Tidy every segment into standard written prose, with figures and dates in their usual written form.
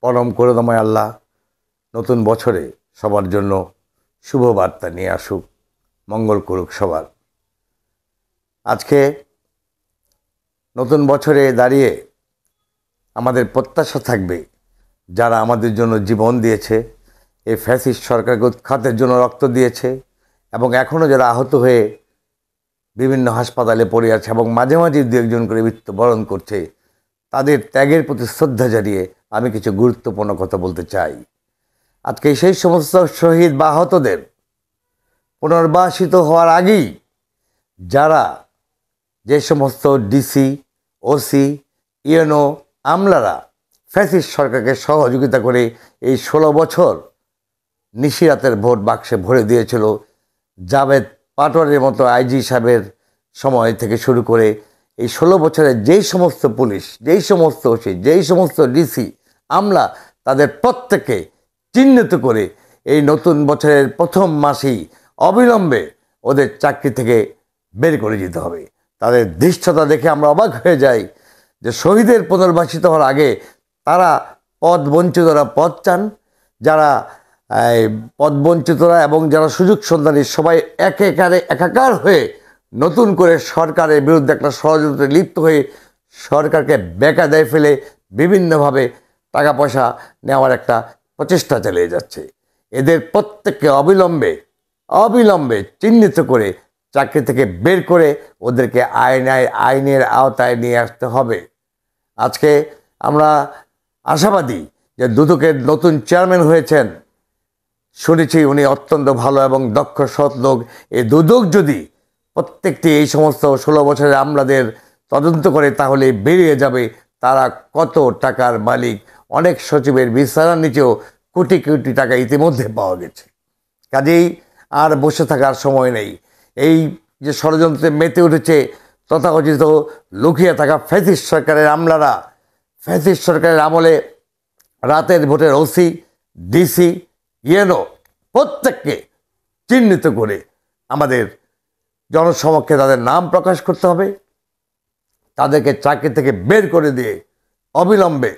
পরম করুণাময় আল্লাহ নতুন বছরে সবার জন্য শুভ বার্তা নিয়ে আসুক, মঙ্গল করুক সবার। আজকে নতুন বছরে দাঁড়িয়ে আমাদের প্রত্যাশা থাকবে, যারা আমাদের জন্য জীবন দিয়েছে, এই ফ্যাসিস্ট সরকারকে উৎখাতের জন্য রক্ত দিয়েছে এবং এখনও যারা আহত হয়ে বিভিন্ন হাসপাতালে পড়ে আছে এবং মাঝে মাঝে দু একজন করে মৃত্যুবরণ করছে, তাদের ত্যাগের প্রতি শ্রদ্ধা জানিয়ে আমি কিছু গুরুত্বপূর্ণ কথা বলতে চাই। আজকে সেই সমস্ত শহীদ বা আহতদের পুনর্বাসিত হওয়ার আগেই যারা যে সমস্ত ডিসি, ওসি, ইউএনও আমলারা ফ্যাসিস্ট সরকারকে সহযোগিতা করে এই 16 বছর নিশিরাতের ভোট বাক্সে ভরে দিয়েছিল, জাভেদ পাটোয়ারির মতো আইজি সাহেবের সময় থেকে শুরু করে এই 16 বছরে যেই সমস্ত পুলিশ, যেই সমস্ত ওসি, যেই সমস্ত ডিসি, আমলা, তাদের প্রত্যেককে চিহ্নিত করে এই নতুন বছরের প্রথম মাসেই অবিলম্বে ওদের চাকরি থেকে বের করে দিতে হবে। তাদের ধৃষ্টতা দেখে আমরা অবাক হয়ে যাই যে শহীদের পুনর্বাসিত হওয়ার আগে তারা পদবঞ্চিতরা পদ চান, যারা পদবঞ্চিতরা এবং যারা সুযোগ সন্ধানী সবাই একাকার হয়ে নতুন করে সরকারের বিরুদ্ধে একটা ষড়যন্ত্রে লিপ্ত হয়ে সরকারকে বেকায়দায় ফেলে বিভিন্নভাবে টাকা পয়সা নেওয়ার একটা প্রচেষ্টা চালিয়ে যাচ্ছে। এদের প্রত্যেককে অবিলম্বে চিহ্নিত করে চাকরি থেকে বের করে ওদেরকে আইনের আওতায় নিয়ে আসতে হবে। আজকে আমরা আশাবাদী যে দুদকের নতুন চেয়ারম্যান হয়েছেন, শুনেছি উনি অত্যন্ত ভালো এবং দক্ষ সৎ লোক। এই দুদক যদি প্রত্যেকটি এই সমস্ত 16 বছরের আমলাদের তদন্ত করে তাহলে বেরিয়ে যাবে তারা কত টাকার মালিক। অনেক সচিবের বিছানার নিচেও কোটি কোটি টাকা ইতিমধ্যে পাওয়া গেছে। কাজেই আর বসে থাকার সময় নেই। এই যে ষড়যন্ত্রে মেতে উঠেছে তথাকথিত লুকিয়ে থাকা ফ্যাসিস্ট সরকারের আমলারা, ফ্যাসিস্ট সরকারের আমলে রাতের ভোটের ওসি, ডিসি, ইউএনও প্রত্যেককে চিহ্নিত করে আমাদের জনসমক্ষে তাদের নাম প্রকাশ করতে হবে, তাদেরকে চাকরি থেকে বের করে দিয়ে অবিলম্বে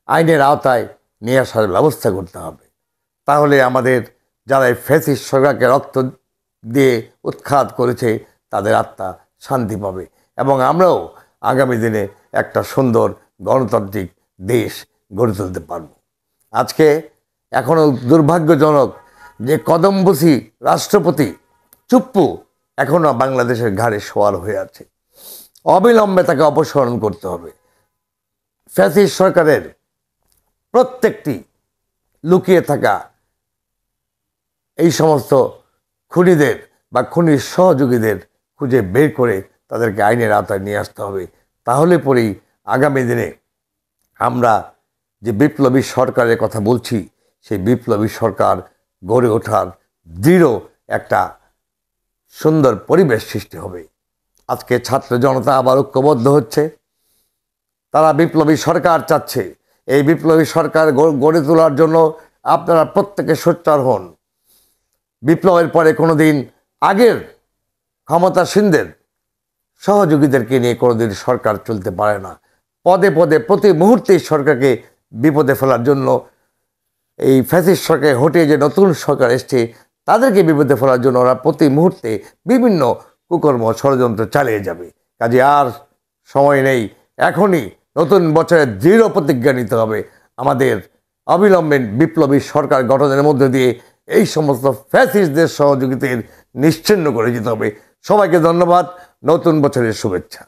আইনের আওতায় নিয়ে আসার ব্যবস্থা করতে হবে। তাহলে আমাদের যারা এই ফ্যাসিস্ট সরকারকে রক্ত দিয়ে উৎখাত করেছে তাদের আত্মা শান্তি পাবে এবং আমরাও আগামী দিনে একটা সুন্দর গণতান্ত্রিক দেশ গড়ে তুলতে পারব। আজকে এখনও দুর্ভাগ্যজনক যে কদমবসি রাষ্ট্রপতি চুপ্পু এখনও বাংলাদেশের ঘাড়ে সওয়ার হয়ে আছে। অবিলম্বে তাকে অপসারণ করতে হবে। ফ্যাসিস্ট সরকারের প্রত্যেকটি লুকিয়ে থাকা এই সমস্ত খুনিদের বা খুনির সহযোগীদের খুঁজে বের করে তাদেরকে আইনের আওতায় নিয়ে আসতে হবে। তাহলে পরেই আগামী দিনে আমরা যে বিপ্লবী সরকারের কথা বলছি সেই বিপ্লবী সরকার গড়ে ওঠার দৃঢ় একটা সুন্দর পরিবেশ সৃষ্টি হবে। আজকে ছাত্র জনতা আবার ঐক্যবদ্ধ হচ্ছে, তারা বিপ্লবী সরকার চাচ্ছে। এই বিপ্লবী সরকার গড়ে তোলার জন্য আপনারা প্রত্যেকে সোচ্চার হন। বিপ্লবের পরে কোনোদিন আগের ক্ষমতাসীনদের সহযোগীদেরকে নিয়ে কোনোদিন সরকার চলতে পারে না। পদে পদে প্রতি মুহূর্তে সরকারকে বিপদে ফেলার জন্য এই ফ্যাসিস্ট সরকার হটিয়ে যে নতুন সরকার এসছে তাদেরকে বিপদে ফেলার জন্য ওরা প্রতি মুহূর্তে বিভিন্ন কুকর্ম ষড়যন্ত্র চালিয়ে যাবে। কাজে আর সময় নেই, এখনই নতুন বছরের দৃঢ় প্রতিজ্ঞা নিতে হবে। আমাদের অবিলম্বে বিপ্লবী সরকার গঠনের মধ্যে দিয়ে এই সমস্ত ফ্যাসিস্টদের সহযোগিতার নিশ্চিহ্ন করে দিতে হবে। সবাইকে ধন্যবাদ, নতুন বছরের শুভেচ্ছা।